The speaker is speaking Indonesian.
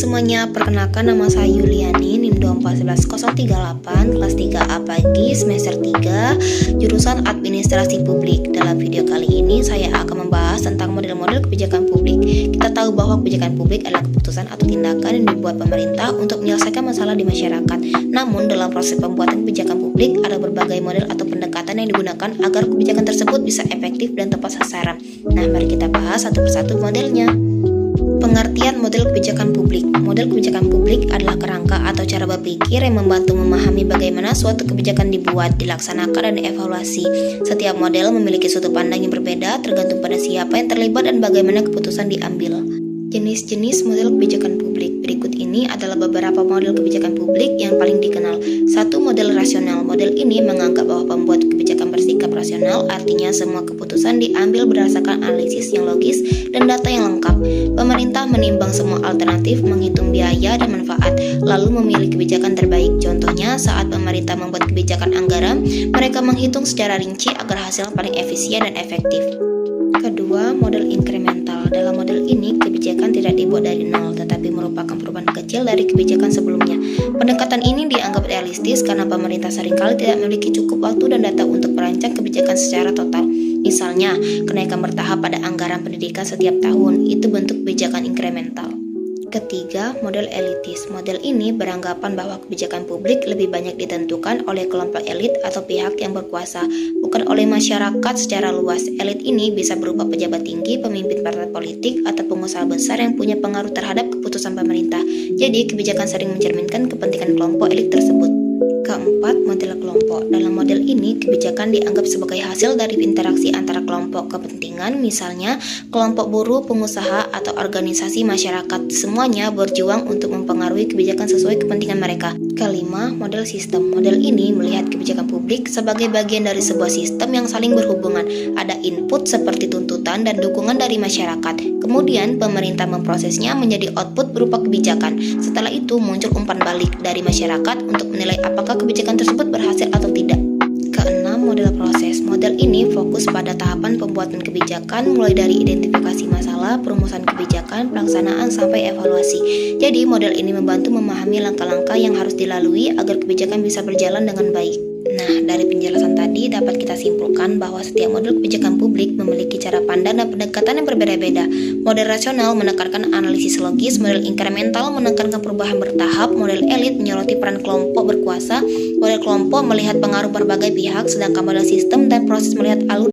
semuanya, perkenalkan nama saya Yuliani, NIM 2411038, kelas 3A pagi, semester 3, jurusan Administrasi Publik. Dalam video kali ini, saya akan membahas tentang model-model kebijakan publik. Kita tahu bahwa kebijakan publik adalah keputusan atau tindakan yang dibuat pemerintah untuk menyelesaikan masalah di masyarakat. Namun, dalam proses pembuatan kebijakan publik, ada berbagai model atau pendekatan yang digunakan agar kebijakan tersebut bisa efektif dan tepat sasaran. Nah, mari kita bahas satu persatu modelnya. Pengertian model kebijakan publik. Model kebijakan publik adalah kerangka atau cara berpikir yang membantu memahami bagaimana suatu kebijakan dibuat, dilaksanakan, dan dievaluasi. Setiap model memiliki sudut pandang yang berbeda tergantung pada siapa yang terlibat dan bagaimana keputusan diambil. Jenis-jenis model kebijakan publik. Berikut ini adalah beberapa model kebijakan publik yang paling dikenal. 1. Model rasional. Model ini menganggap bahwa pembuat kebijakan bersikap rasional, artinya semua keputusan diambil berdasarkan analisis yang logis dan data yang lengkap. Pemerintah menimbang semua alternatif, menghitung biaya dan manfaat, lalu memilih kebijakan terbaik. Contohnya, saat pemerintah membuat kebijakan anggaran, mereka menghitung secara rinci agar hasil paling efisien dan efektif. Kedua, model inkremental. Dalam model ini, kebijakan tidak dibuat dari nol, tetapi merupakan perubahan kecil dari kebijakan sebelumnya. Pendekatan ini dianggap realistis karena pemerintah seringkali tidak memiliki cukup waktu dan data untuk merancang kebijakan secara total. Misalnya, kenaikan bertahap pada anggaran pendidikan setiap tahun, itu bentuk kebijakan inkremental. Ketiga, model elitis. Model ini beranggapan bahwa kebijakan publik lebih banyak ditentukan oleh kelompok elit atau pihak yang berkuasa, bukan oleh masyarakat secara luas. Elit ini bisa berupa pejabat tinggi, pemimpin partai politik, atau pengusaha besar yang punya pengaruh terhadap keputusan pemerintah. Jadi, kebijakan sering mencerminkan kepentingan kelompok elit tersebut. Keempat, model kelompok. Dalam model ini, kebijakan dianggap sebagai hasil dari interaksi antara kelompok kepentingan, misalnya kelompok buruh, pengusaha, atau organisasi masyarakat. Semuanya berjuang untuk mempengaruhi kebijakan sesuai kepentingan mereka. Kelima, model sistem. Model ini melihat kebijakan publik sebagai bagian dari sebuah sistem yang saling berhubungan. Ada input seperti tuntutan dan dukungan dari masyarakat. Kemudian, pemerintah memprosesnya menjadi output berupa kebijakan. Setelah itu, muncul umpan balik dari masyarakat untuk menilai apakah kebijakan tersebut berhasil atau tidak. Keenam, model proses. Model ini fokus pada tahapan pembuatan kebijakan, mulai dari identifikasi masalah, perumusan kebijakan, pelaksanaan, sampai evaluasi. Jadi, model ini membantu memahami langkah-langkah yang harus dilalui agar kebijakan bisa berjalan dengan baik. Nah, dari penjelasan tadi dapat kita simpulkan bahwa setiap model kebijakan publik memiliki cara pandang dan pendekatan yang berbeda-beda. Model rasional menekankan analisis logis, model inkremental menekankan perubahan bertahap, model elit menyoroti peran kelompok berkuasa, model kelompok melihat pengaruh berbagai pihak, sedangkan model sistem dan proses melihat alur